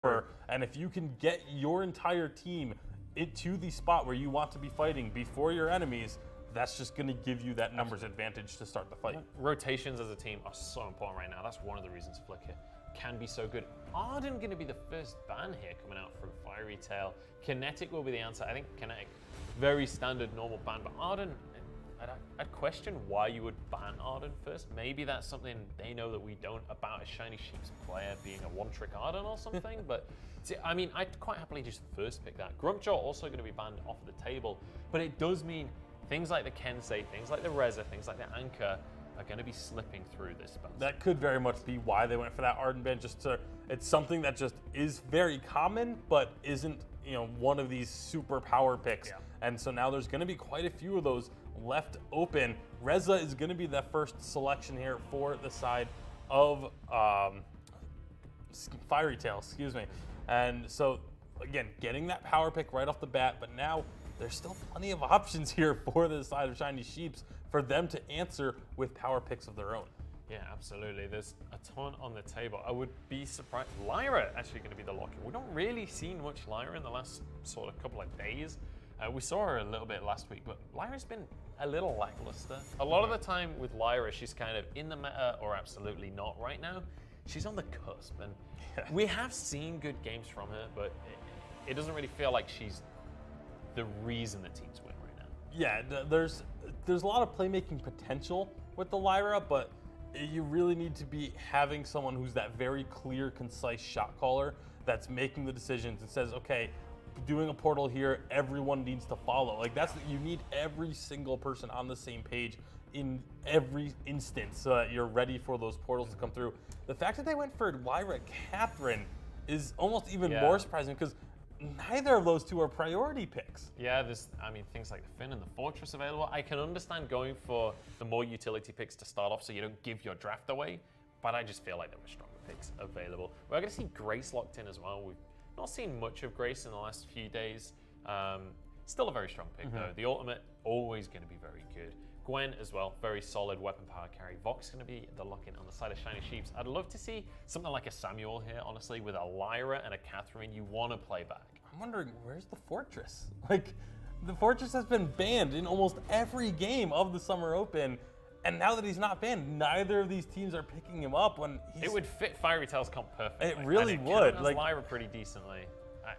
And if you can get your entire team into the spot where you want to be fighting before your enemies, that's just going to give you that numbers advantage to start the fight. Rotations as a team are so important right now. That's one of the reasons Flicker can be so good. Arden going to be the first ban here coming out from Fierytale. Kinetic will be the answer. I think Kinetic, very standard normal ban, but Arden, I'd question why you would ban Arden first. Maybe that's something they know that we don't about a Shiny Sheep's player being a one-trick Arden or something, but see, I mean, I'd quite happily just first pick that. Grumpjaw also going to be banned off the table, but it does mean things like the Kensei, things like the Reza, things like the Anchor are going to be slipping through this spell. That could very much be why they went for that Arden ban. It's something that just is very common, but isn't, you know, one of these super power picks. Yeah. And so now there's going to be quite a few of those left open. Reza is going to be the first selection here for the side of Fierytale, excuse me. And so again, getting that power pick right off the bat, but now there's still plenty of options here for the side of Shiny Sheeps for them to answer with power picks of their own. Yeah, absolutely. There's a ton on the table. I would be surprised. Lyra actually going to be the lock-in. We don't really see much Lyra in the last sort of couple of days. We saw her a little bit last week, but Lyra's been a little lackluster. A lot of the time with Lyra, she's kind of in the meta or absolutely not right now. She's on the cusp, and we have seen good games from her, but it doesn't really feel like she's the reason the teams win right now. Yeah, there's a lot of playmaking potential with the Lyra, but you really need to be having someone who's that very clear, concise shot caller that's making the decisions and says, okay, doing a portal here, everyone needs to follow. Like you need every single person on the same page in every instance so that you're ready for those portals to come through. The fact that they went for Lyra Catherine is almost even more surprising because neither of those two are priority picks. Yeah, I mean, things like the Finn and the Fortress available. I can understand going for the more utility picks to start off so you don't give your draft away, but I just feel like there were stronger picks available. We're going to see Grace locked in as well. We've not seen much of Grace in the last few days. Still a very strong pick though. The ultimate, always going to be very good. Gwen as well, very solid weapon power carry. Vox going to be the lock-in on the side of Shiny Sheeps. I'd love to see something like a Samuel here, honestly, with a Lyra and a Catherine you want to play back. I'm wondering, where's the Fortress? Like, the Fortress has been banned in almost every game of the Summer Open, and now that he's not banned, neither of these teams are picking him up when he's... It would fit Fierytale's comp perfectly. It really would. Like Lyra pretty decently.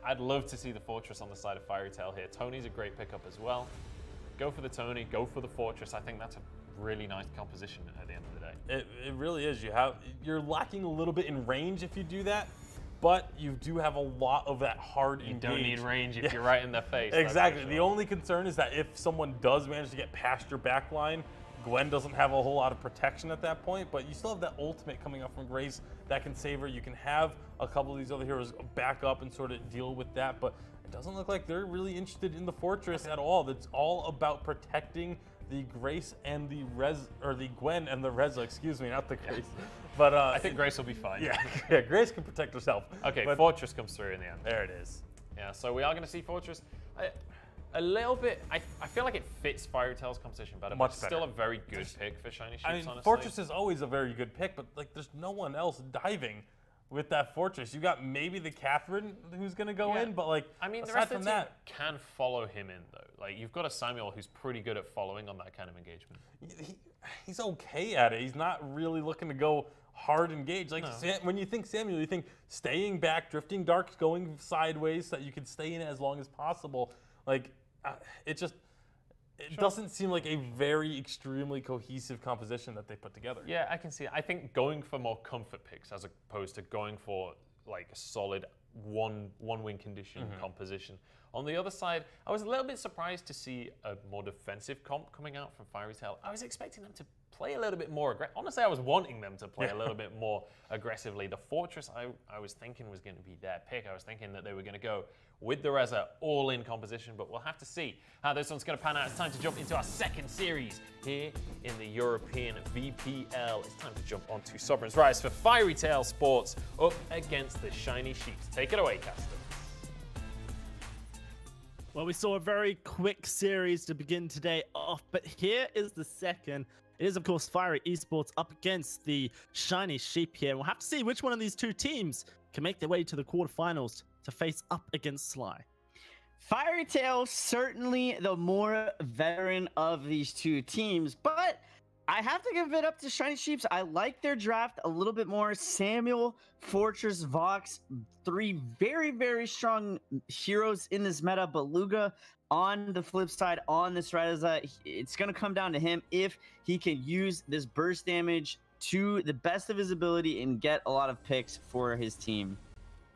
I'd love to see the Fortress on the side of Fierytale here. Tony's a great pickup as well. Go for the Tony, go for the Fortress. I think that's a really nice composition at the end of the day. It really is. You're lacking a little bit in range if you do that, but you do have a lot of that hard engage. You don't need range if you're right in their face. Exactly. The only concern is that if someone does manage to get past your back line, Gwen doesn't have a whole lot of protection at that point, but you still have that ultimate coming up from Grace that can save her. You can have a couple of these other heroes back up and sort of deal with that, but it doesn't look like they're really interested in the Fortress at all. It's all about protecting the Grace and the Gwen and the Reza, excuse me, not the Grace. But I think Grace will be fine. Yeah, Grace can protect herself. Okay, but Fortress comes through in the end. There it is. Yeah, so we are going to see Fortress. A little bit, I feel like it fits Fierytale's composition better, but it's still a very good pick for Shiny Sheeps, honestly. Fortress is always a very good pick, but like there's no one else diving with that Fortress. You got maybe the Catherine who's going to go in, but like, I mean, the rest of the team can follow him in though. Like you've got a Samuel who's pretty good at following on that kind of engagement. He's okay at it. He's not really looking to go hard engage. Like when you think Samuel, you think staying back, drifting dark, going sideways so that you can stay in it as long as possible. Like it doesn't seem like a very extremely cohesive composition that they put together. Yeah, I can see it. I think going for more comfort picks as opposed to going for like a solid one win condition composition. On the other side, I was a little bit surprised to see a more defensive comp coming out from Fierytale. I was expecting them to play a little bit more aggressive. Honestly, I was wanting them to play a little bit more aggressively. The Fortress, I was thinking was going to be their pick. I was thinking that they were going to go with the Reza all-in composition, but we'll have to see how this one's going to pan out. It's time to jump into our second series here in the European VPL. It's time to jump onto Sovereign's Rise for Fierytale Sports up against the Shiny Sheeps. Take it away, Castor. Well, we saw a very quick series to begin today off, but here is the second. It is, of course, Fiery Esports up against the Shiny Sheep here. We'll have to see which one of these two teams can make their way to the quarterfinals to face up against Sly. Fierytale, certainly the more veteran of these two teams, but I have to give it up to Shiny Sheeps. I like their draft a little bit more. Samuel, Fortress, Vox, three very, very strong heroes in this meta. Beluga, on the flip side, on this Reza, it's going to come down to him if he can use this burst damage to the best of his ability and get a lot of picks for his team.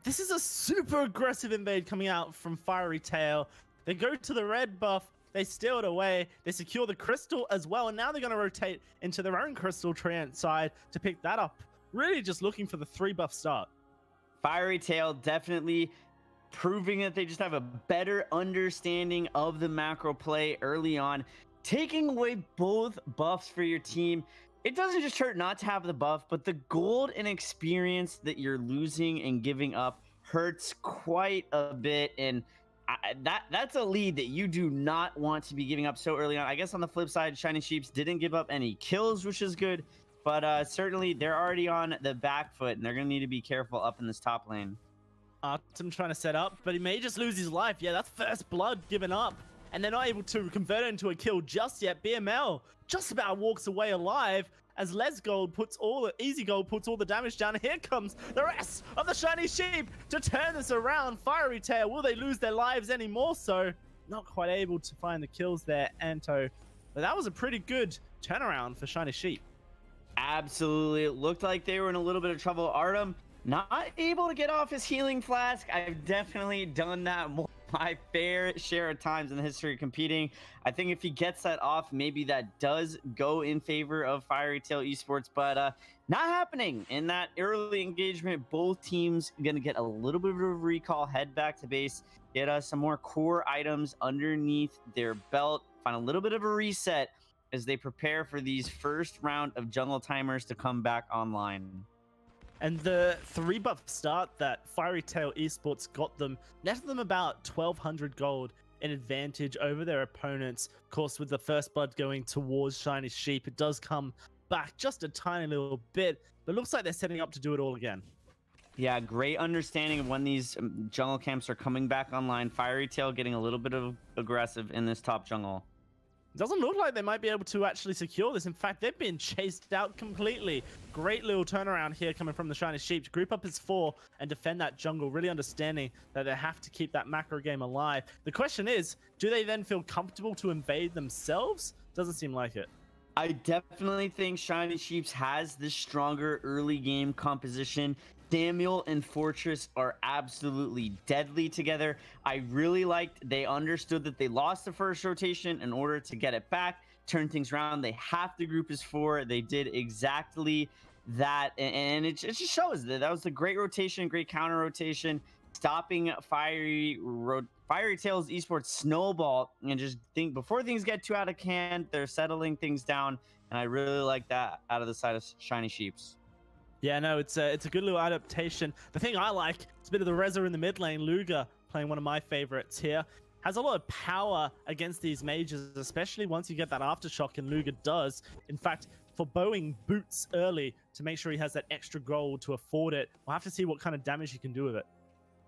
This is a super aggressive invade coming out from Fierytale. They go to the red buff. They steal it away. They secure the crystal as well. And now they're going to rotate into their own crystal treant side to pick that up. Really just looking for the 3-buff start. Fierytale definitely proving that they just have a better understanding of the macro play early on. Taking away both buffs for your team. It doesn't just hurt not to have the buff, but the gold and experience that you're losing and giving up hurts quite a bit. And that's a lead that you do not want to be giving up so early on. I guess on the flip side, Shiny Sheeps didn't give up any kills, which is good. But certainly they're already on the back foot, and they're going to need to be careful up in this top lane. Artem trying to set up, but he may just lose his life. Yeah, that's first blood given up. And they're not able to convert it into a kill just yet. BML just about walks away alive as Les Gold puts all the Easy Gold puts all the damage down. Here comes the rest of the Shiny Sheep to turn this around. Fierytale, will they lose their lives any more so? Not quite able to find the kills there, Anto. But that was a pretty good turnaround for Shiny Sheep. Absolutely. It looked like they were in a little bit of trouble. Artem not able to get off his healing flask. I've definitely done that more my fair share of times in the history of competing. I think if he gets that off, maybe that does go in favor of Fierytale Esports, but not happening in that early engagement. Both teams going to get a little bit of a recall, head back to base, get some more core items underneath their belt, find a little bit of a reset as they prepare for these first round of jungle timers to come back online. And the 3-buff start that Fierytale Esports got them netted them about 1,200 gold in advantage over their opponents. Of course, with the first blood going towards Shiny Sheep, it does come back just a tiny little bit, but it looks like they're setting up to do it all again. Yeah, great understanding of when these jungle camps are coming back online. Fierytale getting a little bit of aggressive in this top jungle. Doesn't look like they might be able to actually secure this. In fact, they've been chased out completely. Great little turnaround here coming from the Shiny Sheep. Group up as 4 and defend that jungle, really understanding that they have to keep that macro game alive. The question is, do they then feel comfortable to invade themselves? Doesn't seem like it. I definitely think Shiny Sheeps has the stronger early game composition. Samuel and Fortress are absolutely deadly together. I really liked they understood that they lost the first rotation in order to get it back, turn things around. They have to group as 4. They did exactly that, and it just shows that was a great rotation, great counter rotation, stopping Fierytale's Esports snowball. And just think before things get too out of hand, they're settling things down, and I really like that out of the side of Shiny Sheeps. Yeah, no, it's a good little adaptation. The thing I like is a bit of the Reza in the mid lane. Luga playing one of my favorites here. Has a lot of power against these mages, especially once you get that aftershock, and Luga does. In fact, forebowing boots early to make sure he has that extra gold to afford it. We'll have to see what kind of damage he can do with it.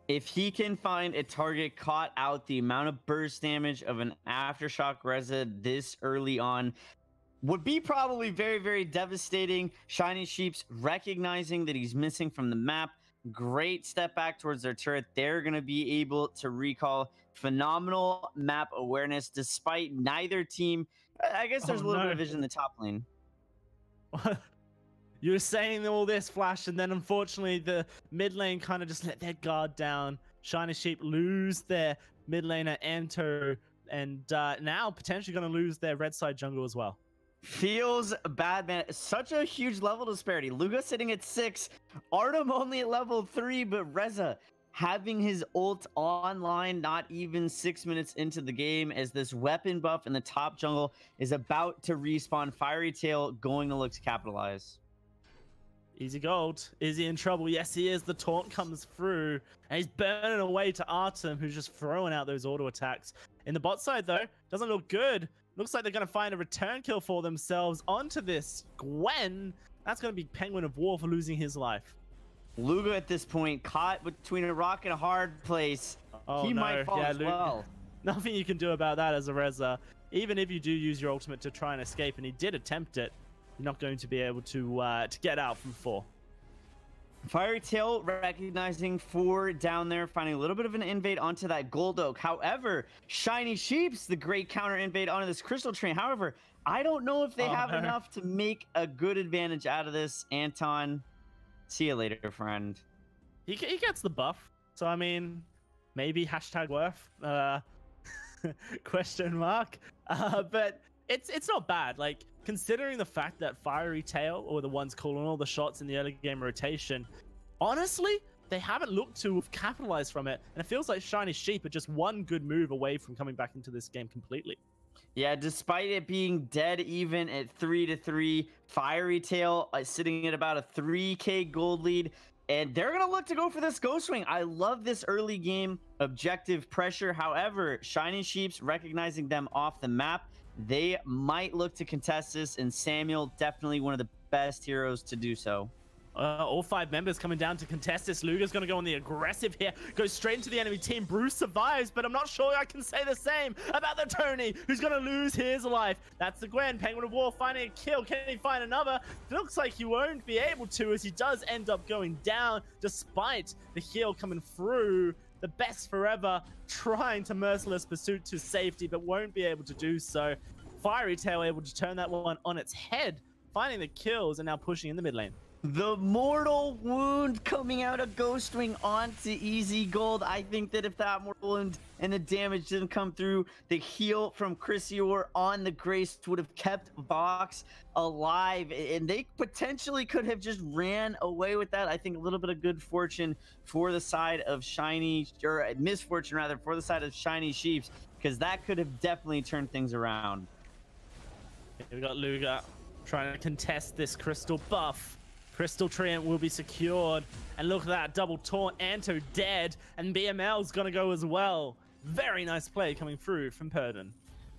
If he can find a target caught out the amount of burst damage of an aftershock Reza this early on, would be probably very, very devastating. Shiny Sheeps recognizing that he's missing from the map. Great step back towards their turret. They're going to be able to recall. Phenomenal map awareness despite neither team. I guess there's a little bit of vision in the top lane. You were saying all this, Flash, and then unfortunately the mid lane kind of just let their guard down. Shiny Sheep lose their mid laner Anto, and now potentially going to lose their red side jungle as well. Feels bad, man. Such a huge level disparity. Luga sitting at 6, Artem only at level 3, but Reza having his ult online not even 6 minutes into the game as this weapon buff in the top jungle is about to respawn. Fierytale going to look to capitalize. Easy Gold. Is he in trouble? Yes, he is. The taunt comes through, and he's burning away to Artem, who's just throwing out those auto attacks. In the bot side, though, doesn't look good. Looks like they're going to find a return kill for themselves onto this Gwen. That's going to be Penguin of War for losing his life. Luga at this point, caught between a rock and a hard place. Oh, He no. might fall Yeah, as Luga. well. Nothing you can do about that as a Reza. Even if you do use your ultimate to try and escape, and he did attempt it, you're not going to be able to get out from 4. Fierytale recognizing 4 down there, finding a little bit of an invade onto that gold oak. However, Shiny Sheeps, the great counter invade onto this crystal train. However, I don't know if they have enough to make a good advantage out of this. Anton, see you later, friend. He gets the buff. So, I mean, maybe hashtag worth. Question mark. But it's not bad. Like, considering the fact that Fierytale, or the ones calling all the shots in the early game rotation, honestly, they haven't looked to have capitalized from it. And it feels like Shiny Sheep are just one good move away from coming back into this game completely. Yeah, despite it being dead even at 3-3, Fierytale sitting at about a 3k gold lead. And they're going to look to go for this Ghost Wing. I love this early game objective pressure. However, Shiny Sheeps recognizing them off the map, they might look to contest this, and Samuel definitely one of the best heroes to do so. All 5 members coming down to contest this. Luga's going to go on the aggressive here. Goes straight into the enemy team. Bruce survives, but I'm not sure I can say the same about the Tony, who's going to lose his life. That's the Gwen. Penguin of War finding a kill. Can he find another? Looks like he won't be able to, as he does end up going down, despite the heal coming through. The best forever trying to merciless pursuit to safety, but won't be able to do so. Fierytale able to turn that one on its head, finding the kills and now pushing in the mid lane. The mortal wound coming out of Ghost Wing onto Easy Gold. I think that if that mortal wound and the damage didn't come through, the heal from Chrysior on the Grace would have kept Vox alive, and they potentially could have just ran away with that. I think a little bit of good fortune for the side of Shiny, or misfortune rather, for the side of Shiny Sheeps, because that could have definitely turned things around. We got Luga trying to contest this crystal buff. Crystal Treant will be secured. And look at that, double taunt, Anto dead, and BML's gonna go as well. Very nice play coming through from Purdon.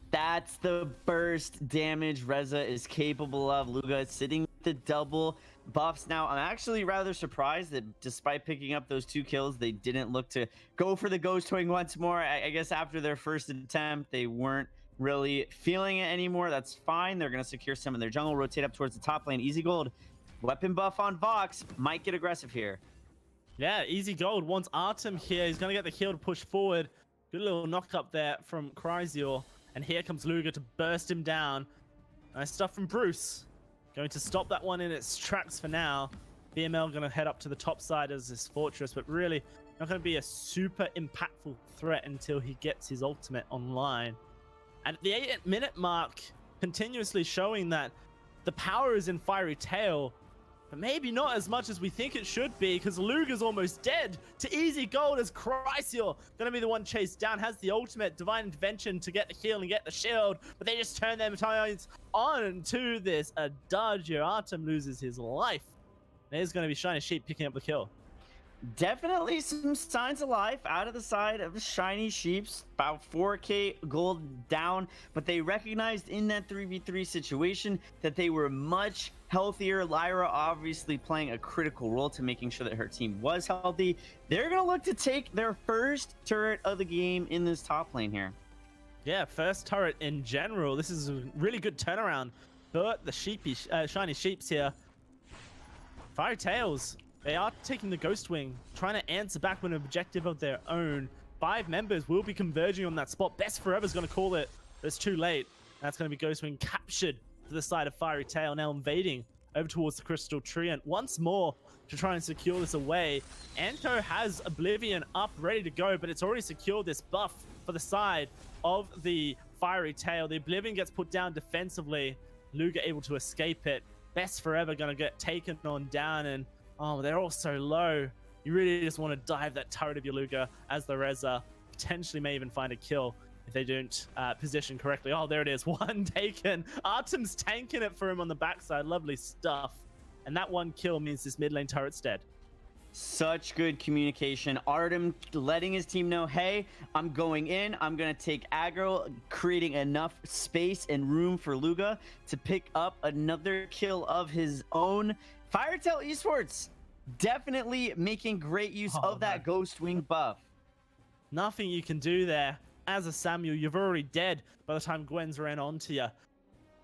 That's the burst damage Reza is capable of. Luga is sitting with the double buffs now. I'm actually rather surprised that despite picking up those 2 kills, they didn't look to go for the Ghost Wing once more. I guess after their first attempt, they weren't really feeling it anymore. That's fine. They're gonna secure some of their jungle, rotate up towards the top lane. Easy Gold. Weapon buff on Vox might get aggressive here. Yeah, Easy Gold wants Artem here. He's going to get the kill to push forward. Good little knock up there from Chrysior. And here comes Luga to burst him down. Nice stuff from Bruce. Going to stop that one in its tracks for now. BML going to head up to the top side as this fortress, but really not going to be a super impactful threat until he gets his ultimate online. And at the 8-minute mark, continuously showing that the power is in Fierytale, but maybe not as much as we think it should be, because Luga's almost dead to Easy Gold as Chrysior gonna be the one chased down, has the ultimate Divine Intervention to get the heal and get the shield, but they just turn their tides on to this. A dodge here. Artem loses his life. There's gonna be Shiny Sheep picking up the kill. Definitely some signs of life out of the side of the Shiny Sheeps. About 4k gold down, but they recognized in that 3v3 situation that they were much healthier. Lyra obviously playing a critical role to making sure that her team was healthy. They're going to look to take their first turret of the game in this top lane here. Yeah, first turret in general. This is a really good turnaround. But the Shiny Sheeps here. Fierytales. They are taking the Ghost Wing, trying to answer back with an objective of their own. 5 members will be converging on that spot. Best Forever's going to call it, but it's too late. That's going to be Ghost Wing captured to the side of Fierytale, now invading over towards the Crystal Treant once more to try and secure this away. Anto has Oblivion up, ready to go, but it's already secured this buff for the side of the Fierytale. The Oblivion gets put down defensively. Luga able to escape it. Best Forever going to get taken on down, and oh, they're all so low. You really just want to dive that turret of your Luga as the Reza. Potentially may even find a kill if they don't position correctly. Oh, there it is. One taken. Artem's tanking it for him on the backside. Lovely stuff. And that one kill means this mid lane turret's dead. Such good communication. Artem letting his team know, hey, I'm going in. I'm going to take aggro, creating enough space and room for Luga to pick up another kill of his own. Fierytale Esports definitely making great use of that Ghost Wing buff. Nothing you can do there. As a Samuel, you're already dead by the time Gwen's ran onto you.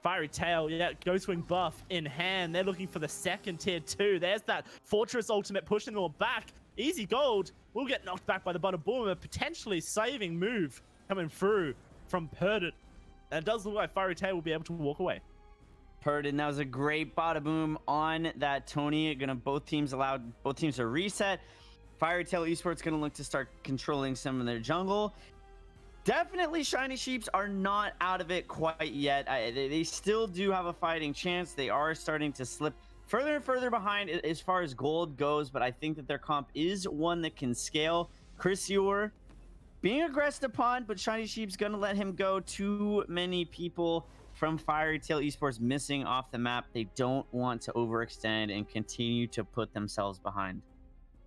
Fierytale, yeah, Ghost Wing buff in hand. They're looking for the second tier 2. There's that Fortress ultimate pushing them all back. Easy gold will get knocked back by the Butter Boomer, potentially saving move coming through from Purdon. And it does look like Fierytale will be able to walk away. Purdon, that was a great Bada Boom on that Tony. Both teams to reset. Fierytale Esports gonna look to start controlling some of their jungle. Definitely Shiny Sheeps are not out of it quite yet. They still do have a fighting chance. They are starting to slip further and further behind as far as gold goes, but I think that their comp is one that can scale. Chris Yor being aggressed upon, but Shiny Sheep's gonna let him go. Too many people from Fierytale Esports missing off the map. They don't want to overextend and continue to put themselves behind.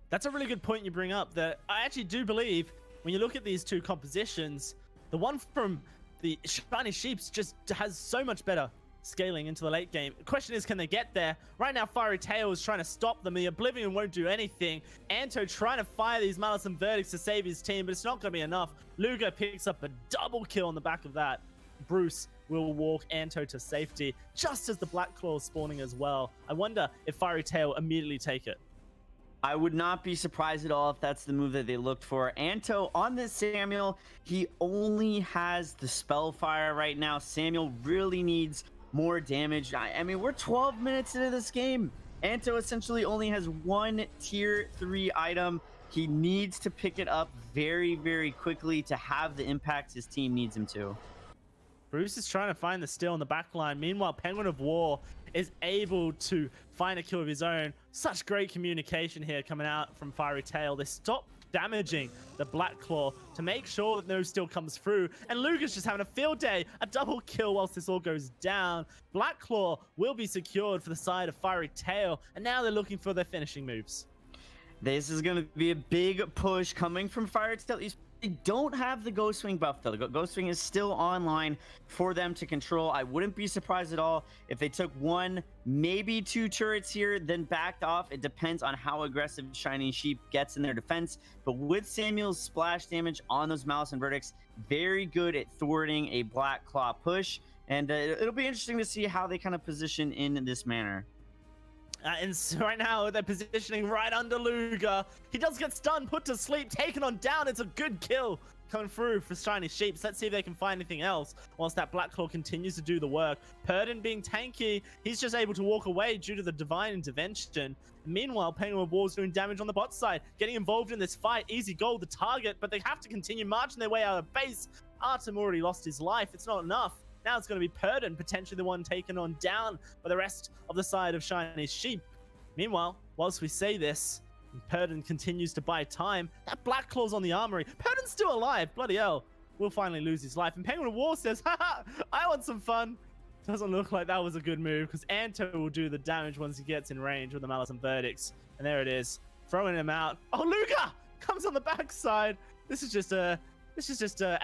That's a really good point you bring up, that I actually do believe when you look at these two compositions, the one from the Shiny Sheeps just has so much better scaling into the late game. The question is, can they get there? Right now, Fierytale is trying to stop them. The Oblivion won't do anything. Anto trying to fire these Malice and Verdicts to save his team, but it's not going to be enough. Luga picks up a double kill on the back of that. Bruce will walk Anto to safety, just as the Black Claw is spawning as well. I wonder if Fierytale immediately take it. I would not be surprised at all if that's the move that they looked for. Anto on this Samuel, he only has the Spellfire right now. Samuel really needs more damage. I mean, we're 12 minutes into this game. Anto essentially only has one tier 3 item. He needs to pick it up very, very quickly to have the impact his team needs him to. Bruce is trying to find the steal in the back line. Meanwhile, Penguin of War is able to find a kill of his own. Such great communication here coming out from Fierytale. They stop damaging the Black Claw to make sure that no steal comes through. And Luga's just having a field day. A double kill whilst this all goes down. Black Claw will be secured for the side of Fierytale. And now they're looking for their finishing moves. This is going to be a big push coming from Fierytale. They don't have the Ghost Wing buff though. The Ghost Wing is still online for them to control. I wouldn't be surprised at all if they took 1, maybe 2 turrets here, then backed off. It depends on how aggressive Shiny Sheep gets in their defense. But with Samuel's splash damage on those Malice and Verdicts, very good at thwarting a Black Claw push. And it'll be interesting to see how they kind of position in this manner. And so right now, they're positioning right under Luga. He does get stunned, put to sleep, taken on down. It's a good kill coming through for Shiny Sheeps. Let's see if they can find anything else whilst that Black Claw continues to do the work. Purdon being tanky, he's just able to walk away due to the divine intervention. Meanwhile, Penguin of War is doing damage on the bot side, getting involved in this fight. Easy goal, the target, but they have to continue marching their way out of base. Artem already lost his life. It's not enough. Now it's going to be Purdon, potentially the one taken on down by the rest of the side of Shiny Sheep. Meanwhile, whilst we say this, Purdon continues to buy time. That Black Claw's on the armory. Purdon's still alive. Bloody hell. Will finally lose his life. And Penguin of War says, haha, I want some fun. Doesn't look like that was a good move because Anto will do the damage once he gets in range with the Malice and Verdicts. And there it is. Throwing him out. Oh, Luga comes on the backside. This is just a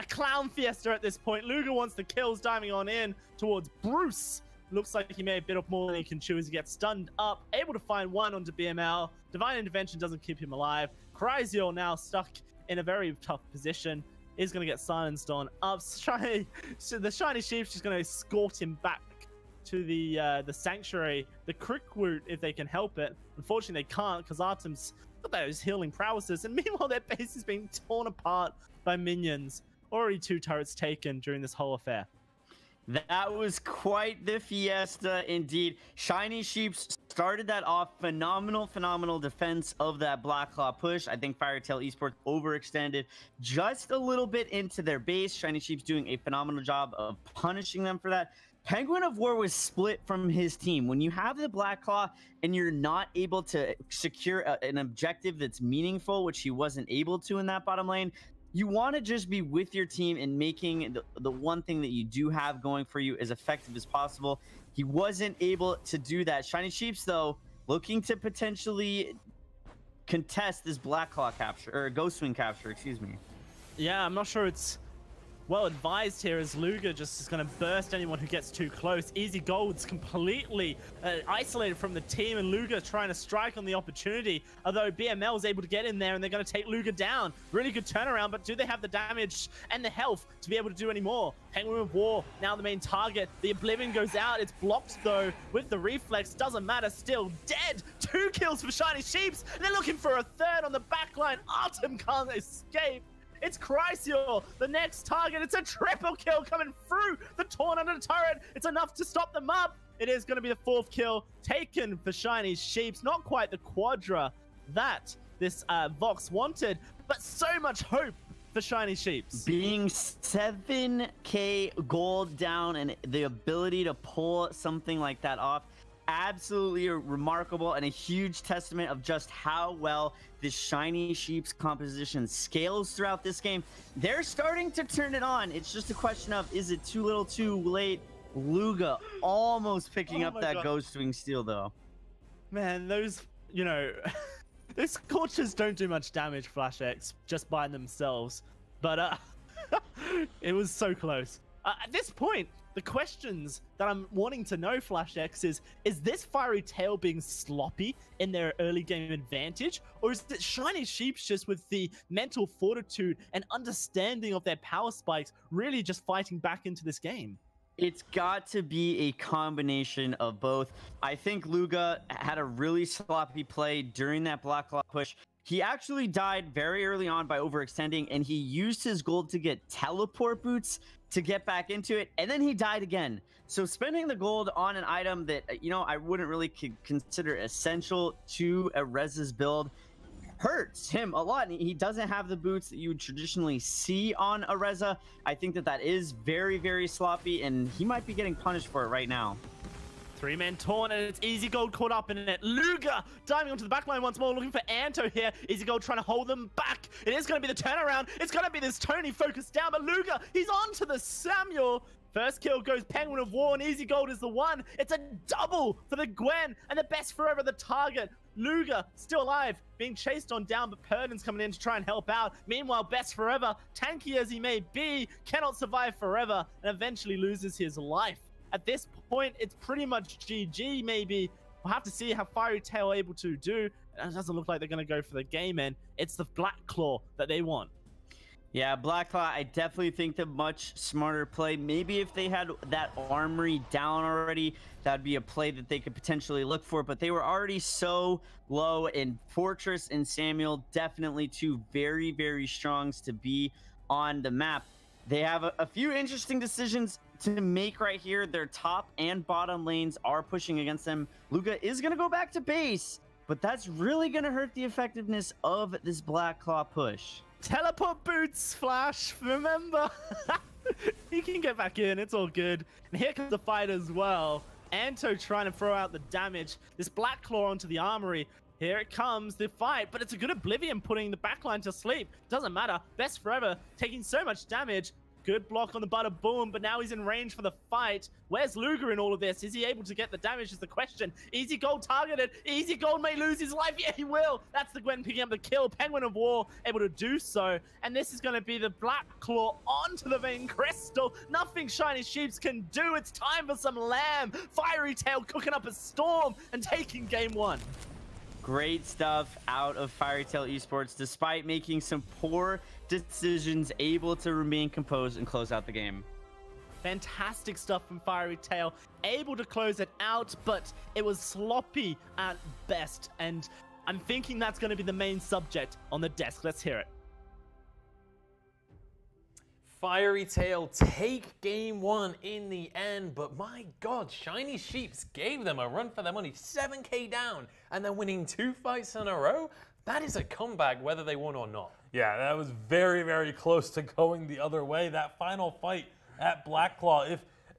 clown fiesta at this point. Luga wants the kills, diving on in towards Bruce. Looks like he may have bit off more than he can chew as he gets stunned up. Able to find one onto BML. Divine Intervention doesn't keep him alive. Cryziel now stuck in a very tough position. Is going to get silenced on up. So the Shiny Sheep's just going to escort him back to the Sanctuary. The Crickwoot, if they can help it. Unfortunately, they can't because Artem's got those healing prowesses. And meanwhile, their base is being torn apart by minions. Already 2 turrets taken during this whole affair. That was quite the fiesta indeed. Shiny Sheeps started that off. Phenomenal defense of that Black Claw push. I think Fierytale Esports overextended just a little bit into their base. Shiny Sheeps doing a phenomenal job of punishing them for that. Penguin of War was split from his team. When you have the Black Claw and you're not able to secure an objective that's meaningful, which he wasn't able to in that bottom lane, you want to just be with your team and making the one thing that you do have going for you as effective as possible. He wasn't able to do that. Shiny Sheeps, though, looking to potentially contest this Black Claw capture, or Ghost Wing capture, excuse me. Yeah, I'm not sure it's well advised here as Luger just is going to burst anyone who gets too close. Easy Gold's completely isolated from the team, and Luger trying to strike on the opportunity, although BML is able to get in there and they're going to take Luger down. Really good turnaround, but do they have the damage and the health to be able to do any more? Penguin of War now the main target. The Oblivion goes out. It's blocked though with the reflex. Doesn't matter, still dead. 2 kills for Shiny Sheeps. They're looking for a third on the backline. Artem can't escape. It's Chrysaor, the next target. It's a triple kill coming through the Taunt under the turret. It's enough to stop them up. It is going to be the 4th kill taken for Shiny Sheeps. Not quite the quadra that this Vox wanted, but so much hope for Shiny Sheeps. Being 7k gold down and the ability to pull something like that off, absolutely remarkable and a huge testament of just how well this Shiny Sheeps composition scales throughout this game. They're starting to turn it on. It's just a question of, is it too little too late? Luga almost picking up that Ghost Wing Steel though. Man, those, you know, those Scorchers don't do much damage, Flash X, just by themselves. But it was so close. At this point, the questions that I'm wanting to know, Flash X, is this Fierytale being sloppy in their early game advantage? Or is it Shiny Sheeps just with the mental fortitude and understanding of their power spikes really just fighting back into this game? It's got to be a combination of both. I think Luga had a really sloppy play during that Black Claw push. He actually died very early on by overextending, and he used his gold to get teleport boots to get back into it, and then he died again. So spending the gold on an item that, you know, I wouldn't really consider essential to a Rez's build hurts him a lot. And he doesn't have the boots that you would traditionally see on a Reza. I think that is very, very sloppy, and he might be getting punished for it right now. 3-man taunt, and it's Easy Gold caught up in it. Luga diving onto the backline once more, looking for Anto here. Easy Gold trying to hold them back. It is going to be the turnaround. It's going to be this Tony focused down, but Luga, he's on to the Samuel. First kill goes Penguin of War, and Easy Gold is the one. It's a double for the Gwen, and the best forever the target. Luga still alive, being chased on down, but Purdon's coming in to try and help out. Meanwhile, Best Forever, tanky as he may be, cannot survive forever, and eventually loses his life. At this point, it's pretty much GG, maybe. We'll have to see how Fierytale are able to do. It doesn't look like they're going to go for the game, and it's the Black Claw that they want. Yeah, Black Claw, I definitely think the much smarter play. Maybe if they had that armory down already, that'd be a play that they could potentially look for, but they were already so low, and Fortress and Samuel, definitely 2 very, very strongs to be on the map. They have a few interesting decisions to make right here. Their top and bottom lanes are pushing against them. Luga is going to go back to base, but that's really going to hurt the effectiveness of this Black Claw push. Teleport boots, Flash, remember? He can get back in, it's all good. And here comes the fight as well. Anto trying to throw out the damage. This Black Claw onto the armory. Here it comes, the fight, but it's a good Oblivion putting the backline to sleep. Doesn't matter. Best Forever taking so much damage. Good block on the Butter Boom, but now he's in range for the fight. Where's Luger in all of this? Is he able to get the damage is the question. Easy Gold targeted. Easy Gold may lose his life. Yeah, he will. That's the Gwen picking up the kill. Penguin of War able to do so. And this is going to be the Black Claw onto the Vein Crystal. Nothing Shiny Sheeps can do. It's time for some lamb. Fierytale cooking up a storm and taking game 1. Great stuff out of Fierytale Esports, despite making some poor decisions, able to remain composed and close out the game. Fantastic stuff from Fierytale, able to close it out, but it was sloppy at best, and I'm thinking that's going to be the main subject on the desk. Let's hear it. Fierytale take game 1 in the end, but my god, Shiny Sheeps gave them a run for their money, 7k down, and then winning 2 fights in a row. That is a comeback whether they won or not. Yeah, that was very, very close to going the other way. That final fight at Black Claw,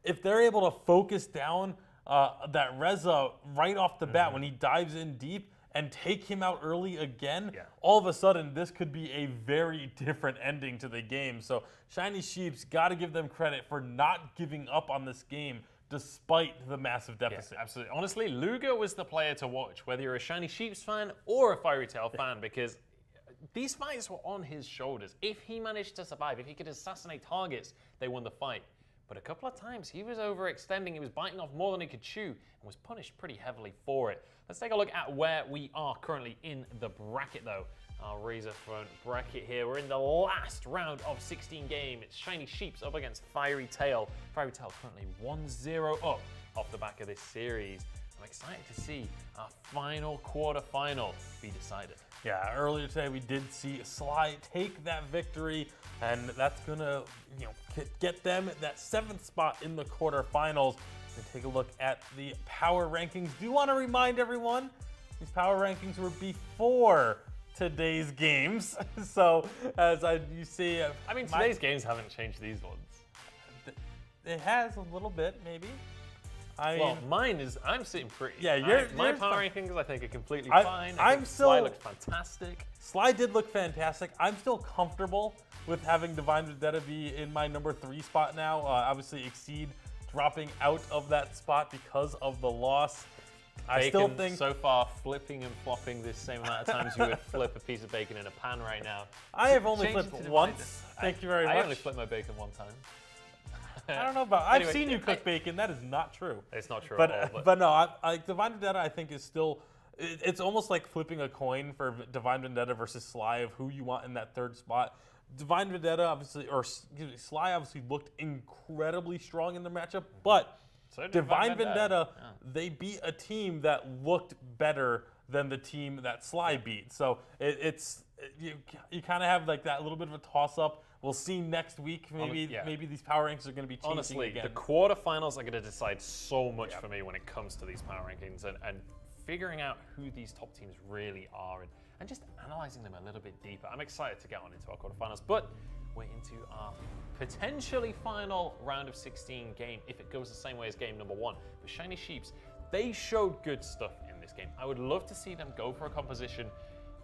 if they're able to focus down that Reza right off the bat when he dives in deep and take him out early again, all of a sudden this could be a very different ending to the game. So Shiny Sheeps, got to give them credit for not giving up on this game despite the massive deficit. Yeah, absolutely. Honestly, Luga was the player to watch, whether you're a Shiny Sheeps fan or a Fierytale fan, because these fights were on his shoulders. If he managed to survive, if he could assassinate targets, they won the fight. But a couple of times he was overextending, he was biting off more than he could chew, and was punished pretty heavily for it. Let's take a look at where we are currently in the bracket though. Our Razor Throne bracket here. We're in the last round of 16 game. It's Shiny Sheeps up against Fierytale. Fierytale currently 1-0 up off the back of this series. I'm excited to see our final quarterfinal be decided. Yeah, earlier today we did see Sly take that victory, and that's gonna, get them at that 7th spot in the quarterfinals. And take a look at the power rankings. Do want to remind everyone, these power rankings were before today's games. So as you see, I mean, today's games haven't changed these ones. It has a little bit, maybe. Well, mine is, I'm sitting pretty. Yeah, my power rankings, I think, are completely fine. Sly looked fantastic. Sly did look fantastic. I'm still comfortable with having Divine Vendetta be in my number 3 spot now. Obviously, Exceed dropping out of that spot because of the loss. I still think so far flipping and flopping this same amount of times you would flip a piece of bacon in a pan right now. I have only flipped once. Thank you very much. I only flipped my bacon one time. I don't know about. Anyway, I've seen you cook bacon. That is not true. It's not true but, at all. But no, Divine Vendetta I think is still. It's almost like flipping a coin for Divine Vendetta versus Sly of who you want in that 3rd spot. Divine Vendetta obviously, or excuse me, Sly obviously looked incredibly strong in the matchup, but so Divine Vendetta, they beat a team that looked better than the team that Sly beat. So you kind of have like that little bit of a toss-up. We'll see next week. Maybe these power rankings are going to be changing Honestly, again. The quarterfinals are going to decide so much for me when it comes to these power rankings and figuring out who these top teams really are and just analyzing them a little bit deeper. I'm excited to get on into our quarterfinals, but we're into our potentially final round of 16 game if it goes the same way as game number 1. The Shiny Sheeps, they showed good stuff in this game. I would love to see them go for a composition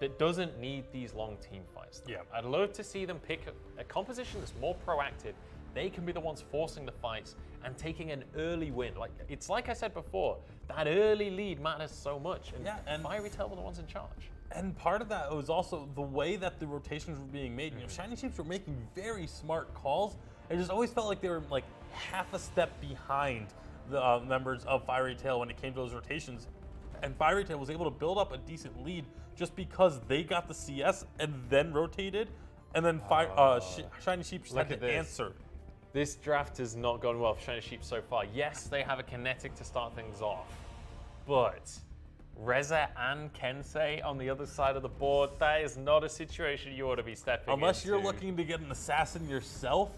that doesn't need these long team fights. Yeah. I'd love to see them pick a composition that's more proactive. They can be the ones forcing the fights and taking an early win. It's like I said before, that early lead matters so much. And Fierytale were the ones in charge. And part of that was also the way that the rotations were being made. Shiny Sheeps were making very smart calls. It just always felt like they were like half a step behind the members of Fierytale when it came to those rotations. And Fierytale was able to build up a decent lead just because they got the CS and then rotated, and then Shiny Sheeps had to answer. This draft has not gone well for Shiny Sheep so far. Yes, they have a kinetic to start things off, but Reza and Kensei on the other side of the board, that is not a situation you ought to be stepping Unless into. you're looking to get an assassin yourself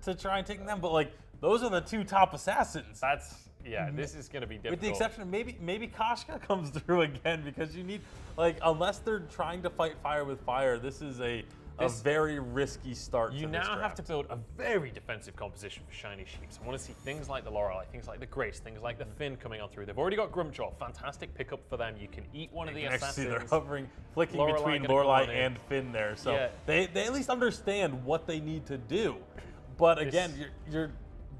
to try and take them, but like, those are the 2 top assassins. This is going to be difficult. With the exception of maybe Koshka comes through again, because you need, unless they're trying to fight fire with fire, this is a very risky start. You now have to build a very defensive composition for Shiny Sheeps. I want to see things like the Lorelei, things like the Grace, things like the Finn coming on through. They've already got Grumjaw, fantastic pickup for them. You can eat one of the assassins. See, they're flicking between Lorelei and Finn there, so they at least understand what they need to do. But again,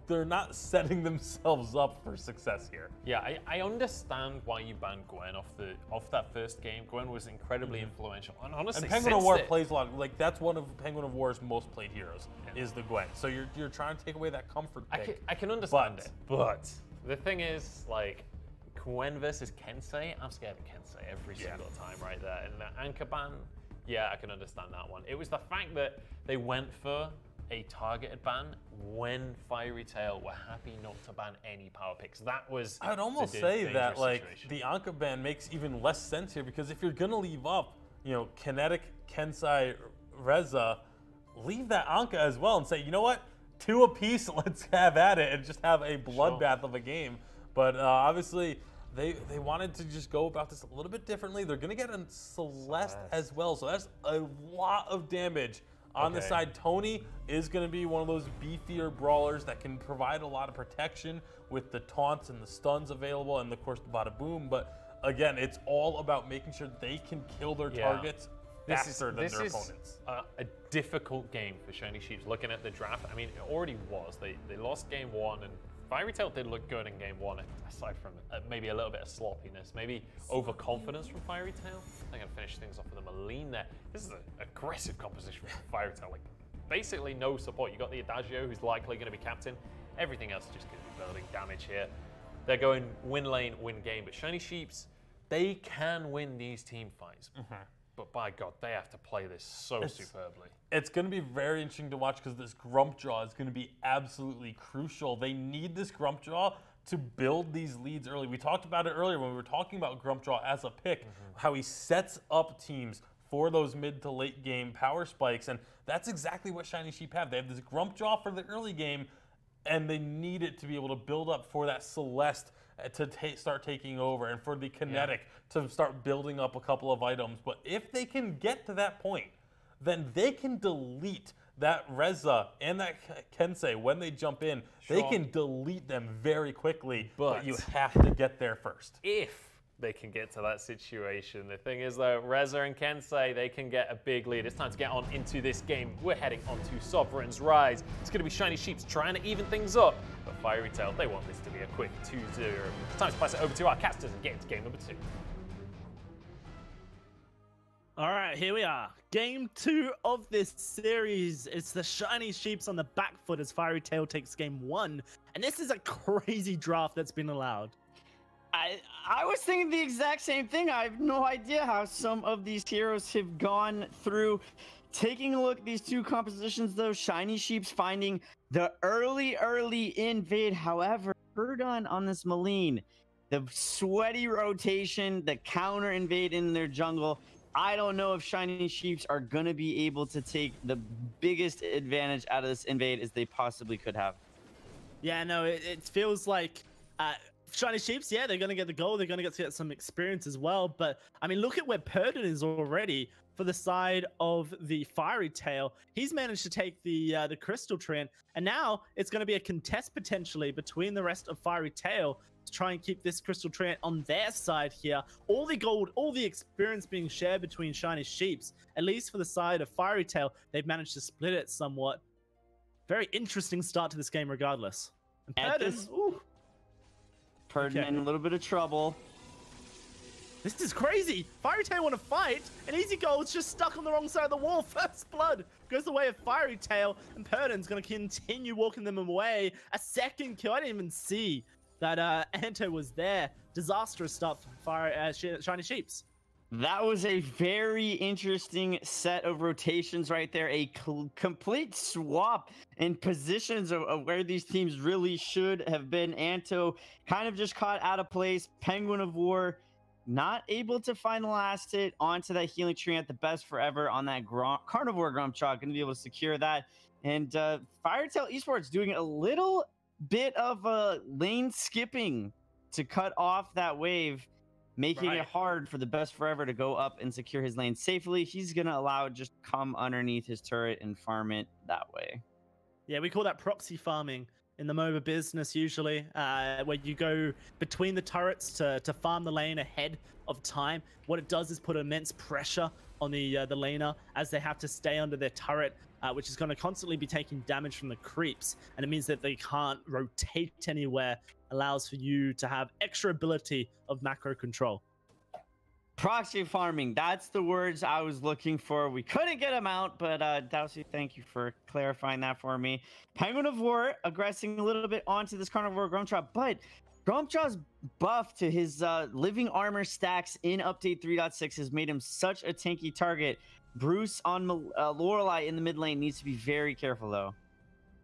they're not setting themselves up for success here. Yeah, I understand why you banned Gwen off that first game. Gwen was incredibly influential, and honestly, and Penguin of War plays a lot. That's one of Penguin of War's most played heroes is the Gwen. So you're trying to take away that comfort pick. I can understand it, but the thing is, Gwen versus Kensei, I'm scared of Kensei every single time right there. And the anchor ban, I can understand that one. It was the fact that they went for a targeted ban when Fierytale were happy not to ban any power picks. That was I'd almost say that the Anka ban makes even less sense here, because if you're gonna leave up, Kinetic, Kensei, Reza, leave that Anka as well and say, you know what, 2 apiece, let's have at it and just have a bloodbath of a game. But obviously they wanted to just go about this a little bit differently. They're gonna get a Celeste as well, so that's a lot of damage. On the side, Tony is going to be one of those beefier brawlers that can provide a lot of protection with the taunts and the stuns available, and of course the bada boom. But again, it's all about making sure they can kill their targets faster than their opponents. This is a difficult game for Shiny Sheeps. Looking at the draft, I mean, it already was. They lost game 1, and Fierytale did look good in game 1, aside from maybe a little bit of sloppiness, maybe overconfidence from Fierytale. They're going to finish things off with a Maline there. This is an aggressive composition from Fierytale. Like, basically no support. You got the Adagio, who's likely going to be captain. Everything else is just going to be building damage here. They're going win lane, win game. But Shiny Sheeps, they can win these team fights. But by God, they have to play this so superbly. It's going to be very interesting to watch because this Grumpjaw is going to be absolutely crucial. They need this Grumpjaw to build these leads early. We talked about it earlier when we were talking about Grumpjaw as a pick, how he sets up teams for those mid to late game power spikes. And that's exactly what Shiny Sheep have. They have this Grumpjaw for the early game, and they need it to be able to build up for that Celeste to start taking over, and for the Kinetic to start building up a couple of items. But if they can get to that point, then they can delete that Reza and that Kensei when they jump in. They can delete them very quickly, but you have to get there first. If they can get to that situation. The thing is, though, Reza and Kensei, they can get a big lead. It's time to get on into this game. We're heading on to Sovereign's Rise. It's going to be Shiny Sheeps trying to even things up, but Fierytale, they want this to be a quick 2-0. It's time to pass it over to our casters and get into game number 2. All right, here we are. Game 2 of this series. It's the Shiny Sheeps on the back foot as Fierytale takes game 1. And this is a crazy draft that's been allowed. I was thinking the exact same thing. I have no idea how some of these heroes have gone through. Taking a look at these two compositions, though, Shiny Sheeps finding the early invade. However, Verdun on this Maline, the sweaty rotation, the counter invade in their jungle. I don't know if Shiny Sheeps are going to be able to take the biggest advantage out of this invade as they possibly could have. Yeah, no, it feels like Shiny Sheeps, yeah, they're going to get the goal. They're going to get some experience as well. But, I mean, look at where Purdon is already for the side of the Fierytale. He's managed to take the Crystal Treant. And now it's going to be a contest potentially between the rest of Fierytale to try and keep this Crystal Treant on their side here. All the gold, all the experience being shared between Shiny Sheeps, at least for the side of Fierytale, they've managed to split it somewhat. Very interesting start to this game regardless. And Purdon in a little bit of trouble. This is crazy. Fierytale want to fight, and Easy Gold's just stuck on the wrong side of the wall. First blood goes the way of Fierytale, and Purdon's going to continue walking them away. A second kill. I didn't even see that Anto was there. Disastrous start for Shiny Sheeps. That was a very interesting set of rotations right there. A complete swap in positions of where these teams really should have been. Anto kind of just caught out of place. Penguin of War not able to find the last hit onto that healing tree at the best forever on that Carnivore Grumpjaw. Going to be able to secure that. And Fierytale Esports doing a little bit of lane skipping to cut off that wave, making it hard for the best forever to go up and secure his lane safely. He's going to allow it just come underneath his turret and farm it that way. Yeah, we call that proxy farming in the MOBA business usually, where you go between the turrets to farm the lane ahead of time. What it does is put immense pressure on the laner as they have to stay under their turret, which is going to constantly be taking damage from the creeps. And it means that they can't rotate anywhere, allows for you to have extra ability of macro control. Proxy farming, that's the words I was looking for. We couldn't get them out, but Dowsy, thank you for clarifying that for me. Penguin of War aggressing a little bit onto this Carnivore Grumpjaw, but Grumpjaw's buff to his living armor stacks in update 3.6 has made him such a tanky target. Bruce on Lorelei in the mid lane needs to be very careful, though.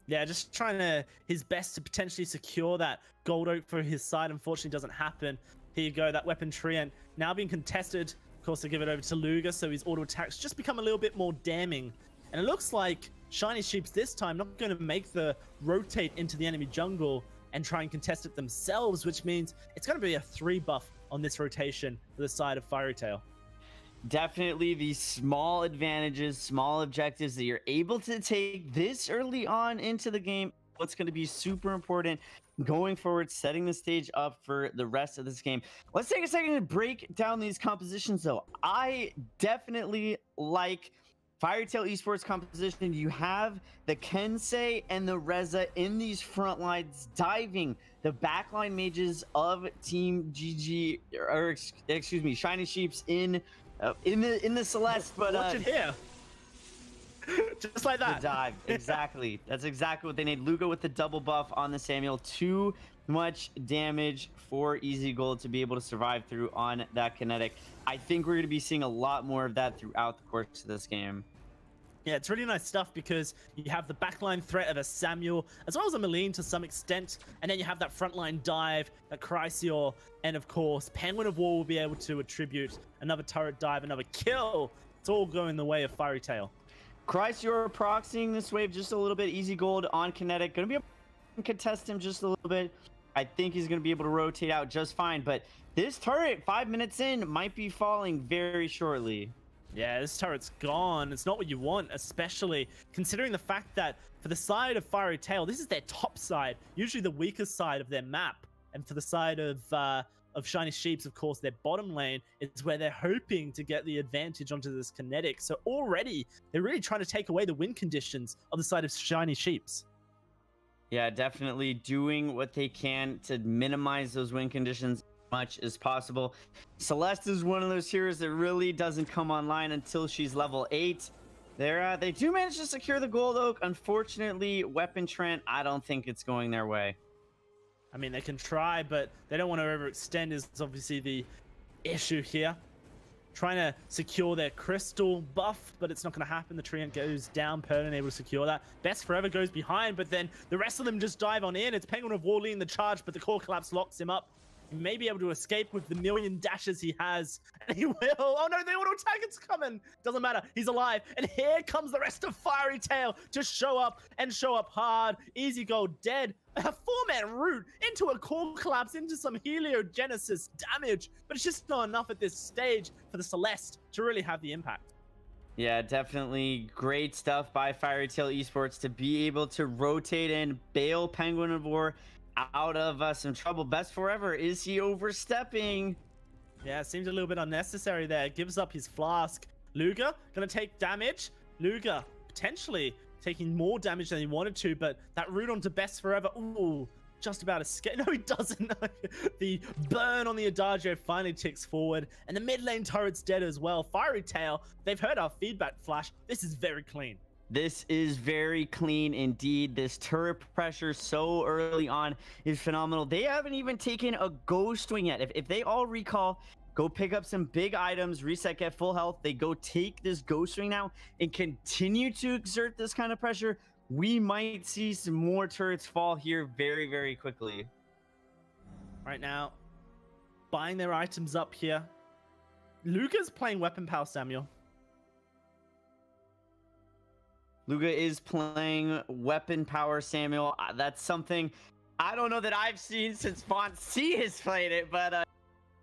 Yeah, just trying his best to potentially secure that gold oak for his side. Unfortunately, doesn't happen. Here you go, that weapon Treant now being contested. Of course, they give it over to Luger, so his auto attacks just become a little bit more damning. And it looks like Shiny Sheeps this time not going to make the rotate into the enemy jungle and try and contest it themselves, which means it's going to be a 3 buff on this rotation for the side of Fierytale. Definitely these small advantages, small objectives that you're able to take this early on into the game. What's going to be super important going forward, setting the stage up for the rest of this game. Let's take a second to break down these compositions, though. I definitely like Fierytale Esports composition, you have the Kensei and the Reza in these front lines diving the backline mages of Team GG, or excuse me, Shiny Sheeps in the Celeste. But watch it here. Just like that. The dive, exactly. That's exactly what they need. Luga with the double buff on the Samuel. Too much damage for Easy Gold to be able to survive through on that kinetic. I think we're going to be seeing a lot more of that throughout the course of this game. Yeah, it's really nice stuff because you have the backline threat of a Samuel, as well as a Maline to some extent, and then you have that frontline dive, that Chrysaor, and of course, Penguin of War will be able to attribute another turret dive, another kill. It's all going the way of Fierytale. Chrysaor proxying this wave just a little bit. Easy Gold on kinetic. Going to be able to contest him just a little bit. I think he's going to be able to rotate out just fine, but this turret, 5 minutes in, might be falling very shortly. Yeah, this turret's gone. It's not what you want, especially considering the fact that for the side of Fierytale, this is their top side, usually the weakest side of their map. And for the side of Shiny Sheeps, of course, their bottom lane is where they're hoping to get the advantage onto this kinetic. So already, they're really trying to take away the win conditions of the side of Shiny Sheeps. Yeah, definitely doing what they can to minimize those win conditions as much as possible. Celeste is one of those heroes that really doesn't come online until she's level 8. They do manage to secure the gold oak. Unfortunately, Weapon Trent, I don't think it's going their way. I mean, they can try, but they don't want to overextend is obviously the issue here. Trying to secure their crystal buff, but it's not going to happen. The treant goes down, Purden able to secure that. Best Forever goes behind, but then the rest of them just dive on in. It's Penguin of War leading the charge, but the core collapse locks him up. He may be able to escape with the million dashes he has, and he will. Oh no, the auto attack is coming. Doesn't matter, he's alive. And here comes the rest of Fierytale to show up and show up hard. Easy Gold dead. A 4-man route into a core collapse, into some heliogenesis damage, but it's just not enough at this stage for the Celeste to really have the impact. Yeah, definitely great stuff by Fierytale Esports to be able to rotate and bail Penguin of War out of some trouble. Best Forever, is he overstepping? Yeah, it seems a little bit unnecessary there. Gives up his flask. Luga gonna take damage. Luga potentially taking more damage than he wanted to, but that route onto Best Forever, ooh, just about escape. No, he doesn't. The burn on the Adagio finally ticks forward, and the mid lane turret's dead as well. Fierytale, they've heard our feedback flash. This is very clean. This is very clean indeed. This turret pressure so early on is phenomenal. They haven't even taken a ghost wing yet. If they all recall, go pick up some big items, reset, get full health, they go take this ghost wing now and continue to exert this kind of pressure, we might see some more turrets fall here very, very quickly. Right now, buying their items up here. Luga's playing Weapon Power, Samuel. Luga is playing Weapon Power, Samuel. That's something I don't know that I've seen since Font C has played it, but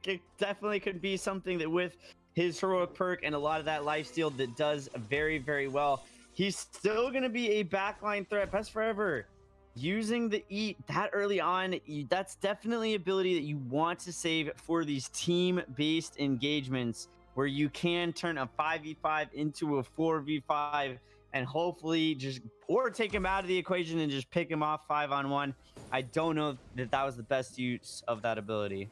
it definitely could be something that with his heroic perk and a lot of that lifesteal that does very, very well. He's still going to be a backline threat. Best Forever, using the eat that early on, that's definitely an ability that you want to save for these team-based engagements where you can turn a 5v5 into a 4v5 and hopefully just, or take him out of the equation and just pick him off 5-on-1. I don't know that that was the best use of that ability.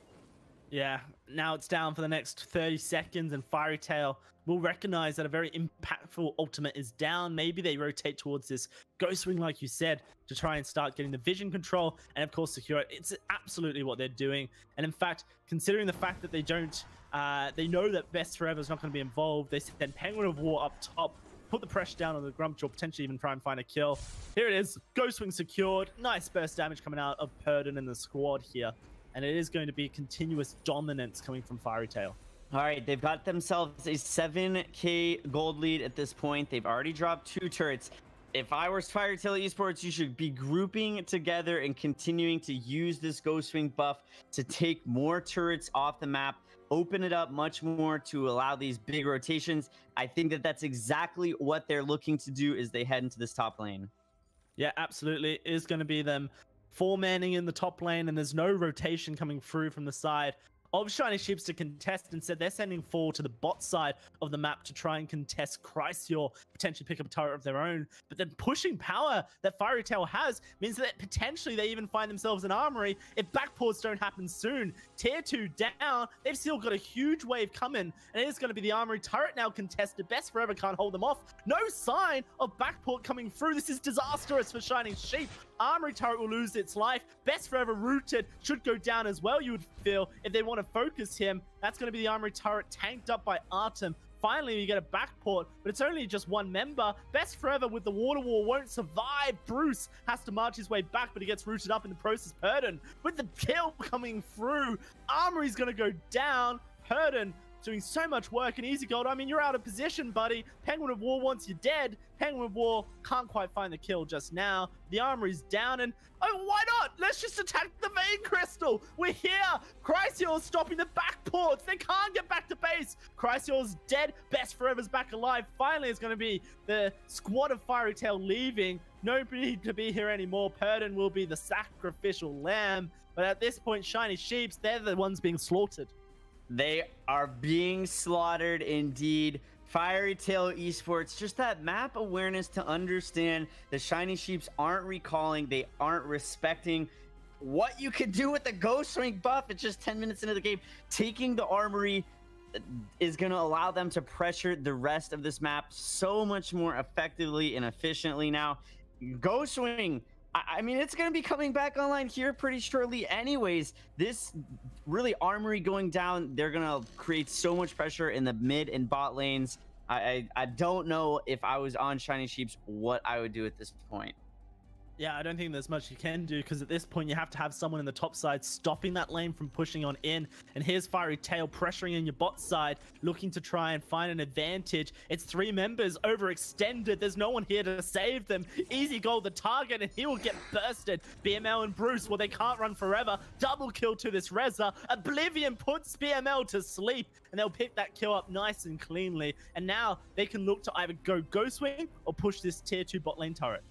Yeah, now it's down for the next 30 seconds, and Fierytale will recognize that a very impactful ultimate is down. Maybe they rotate towards this Ghost Wing, like you said, to try and start getting the vision control and, of course, secure it. It's absolutely what they're doing. And, in fact, considering the fact that they don't, they know that Best Forever is not going to be involved, they send Penguin of War up top, put the pressure down on the Grumch, or potentially even try and find a kill. Here it is, Ghost Wing secured. Nice burst damage coming out of Purden and the squad here. And it is going to be continuous dominance coming from Fierytale. All right, they've got themselves a 7k gold lead at this point. They've already dropped 2 turrets. If I were Fierytale Esports, you should be grouping together and continuing to use this Ghost Wing buff to take more turrets off the map, open it up much more to allow these big rotations. I think that that's exactly what they're looking to do as they head into this top lane. Yeah, absolutely. It is going to be them 4-manning in the top lane, and there's no rotation coming through from the side of Shiny Sheeps to contest. Instead, they're sending 4 to the bot side of the map to try and contest Chrysaor, potentially pick up a turret of their own. But then pushing power that Fierytale has means that potentially they even find themselves an armory if backports don't happen soon. Tier 2 down, they've still got a huge wave coming, and it is going to be the armory turret now contested. Best Forever can't hold them off. No sign of backport coming through. This is disastrous for Shining Sheep. Armory turret will lose its life. Best Forever rooted should go down as well, you would feel, if they want to focus him. That's going to be the armory turret tanked up by Artem. Finally, you get a backport, but it's only just one member. Best Forever with the water wall won't survive. Bruce has to march his way back, but he gets rooted up in the process. Purden with the kill coming through. Armory's going to go down. Purden doing so much work in Easy Gold. I mean, you're out of position, buddy. Penguin of War wants you dead. Penguin of War can't quite find the kill just now. The armory's down, and oh, why not? Let's just attack the Vein Crystal. We're here. Chrysaor's stopping the backports. They can't get back to base. Chrysaor's dead. Best Forever's back alive. Finally, it's going to be the squad of Fierytale leaving. No need to be here anymore. Purden will be the sacrificial lamb. But at this point, Shiny Sheeps, they're the ones being slaughtered. They are being slaughtered indeed. Fierytale Esports, just that map awareness to understand the Shiny Sheeps aren't recalling, they aren't respecting what you can do with the Ghost Swing buff. It's just 10 minutes into the game. Taking the armory is going to allow them to pressure the rest of this map so much more effectively and efficiently now. Ghost Swing, I mean, it's going to be coming back online here pretty shortly anyways. This really armory going down, they're going to create so much pressure in the mid and bot lanes. I don't know if I was on Shiny Sheeps what I would do at this point. Yeah, I don't think there's much you can do, because at this point you have to have someone in the top side stopping that lane from pushing on in. And here's Fierytale pressuring in your bot side, looking to try and find an advantage. It's 3 members overextended. There's no one here to save them. Easy Gold the target, and he will get bursted. BML and Bruce, well, they can't run forever. Double kill to this Reza. Oblivion puts BML to sleep, and they'll pick that kill up nice and cleanly. And now they can look to either go Ghost Swing or push this tier 2 bot lane turret.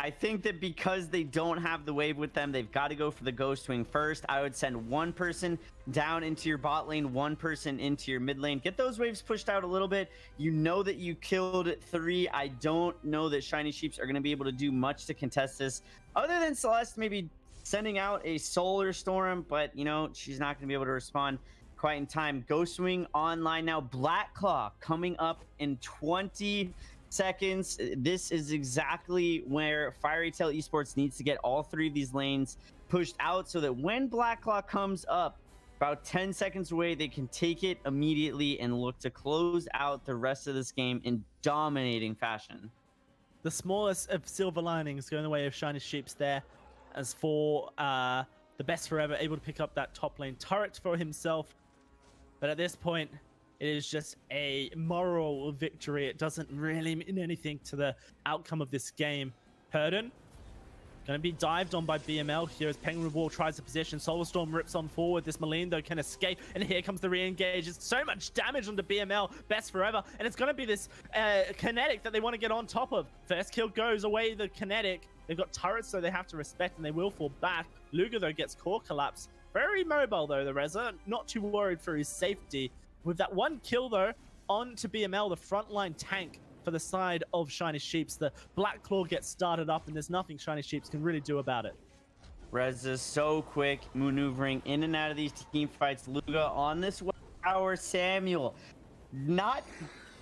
I think that because they don't have the wave with them, they've got to go for the Ghost Swing first. I would send 1 person down into your bot lane, 1 person into your mid lane. Get those waves pushed out a little bit. You know that you killed 3. I don't know that Shiny Sheeps are going to be able to do much to contest this, other than Celeste maybe sending out a Solar Storm, but, you know, she's not going to be able to respond quite in time. Ghost Swing online now. Black Claw coming up in 20 seconds. This is exactly where Fierytale Esports needs to get all 3 of these lanes pushed out, so that when Black Claw comes up about 10 seconds away, they can take it immediately and look to close out the rest of this game in dominating fashion. The smallest of silver linings going the way of Shiny Sheeps there. As for the Best Forever, able to pick up that top lane turret for himself. But at this point, it is just a moral victory. It doesn't really mean anything to the outcome of this game. Purden going to be dived on by BML here as Penguin Wall tries to position. Solar Storm rips on forward. This Malindo can escape, and here comes the re-engage. It's so much damage onto BML. Best Forever, and it's going to be this kinetic that they want to get on top of. First kill goes away the kinetic. They've got turrets, so they have to respect, and they will fall back. Luger, though, gets core collapse. Very mobile, though, the Reza. Not too worried for his safety. With that 1 kill, though, on to BML, the frontline tank for the side of Shiny Sheeps. The Black Claw gets started up, and there's nothing Shiny Sheeps can really do about it. Reza so quick, maneuvering in and out of these team fights. Luga on this tower. Samuel, not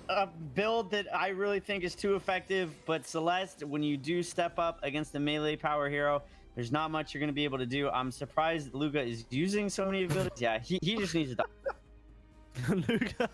a build that I really think is too effective, but Celeste, when you do step up against the melee power hero, there's not much you're going to be able to do. I'm surprised Luga is using so many abilities. Yeah, he just needs to die. Luga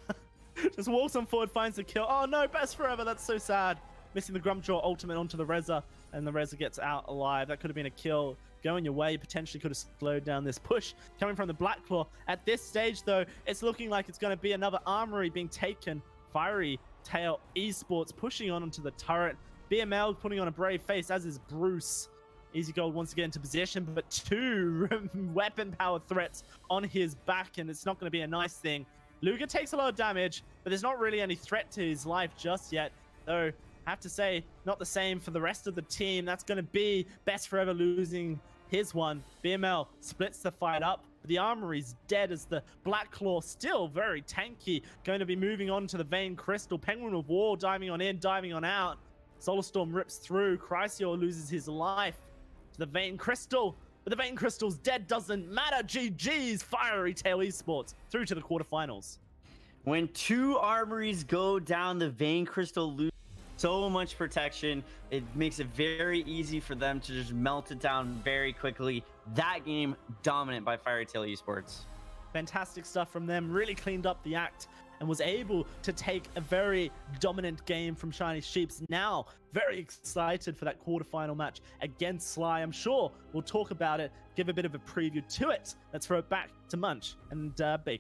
just walks on forward, finds the kill. Oh no, Best Forever, that's so sad. Missing the Grumjaw ultimate onto the Reza, and the Reza gets out alive. That could have been a kill going your way. Potentially could have slowed down this push coming from the Black Claw. At this stage, though, it's looking like it's going to be another armory being taken. Fierytale Esports pushing on onto the turret. BML putting on a brave face, as is Bruce. Easy Gold wants to get into position, but 2 weapon power threats on his back, and it's not going to be a nice thing. Luga takes a lot of damage, but there's not really any threat to his life just yet. Though, I have to say, not the same for the rest of the team. That's going to be Best Forever losing his one. BML splits the fight up. but the Armory's dead as the Black Claw still very tanky. Going to be moving on to the Vein Crystal. Penguin of War diving on in, diving on out. Solar rips through. Chrysaor loses his life to the Vein Crystal. But the Vein Crystal's dead, doesn't matter. GG's Fierytale Esports through to the quarterfinals. When two armories go down, the Vein Crystal loses so much protection. It makes it very easy for them to just melt it down very quickly. That game dominant by Fierytale Esports. Fantastic stuff from them. Really cleaned up the act and was able to take a very dominant game from Shiny Sheeps. Now, very excited for that quarterfinal match against Sly. I'm sure we'll talk about it, give a bit of a preview to it. Let's throw it back to Munch and Bacon.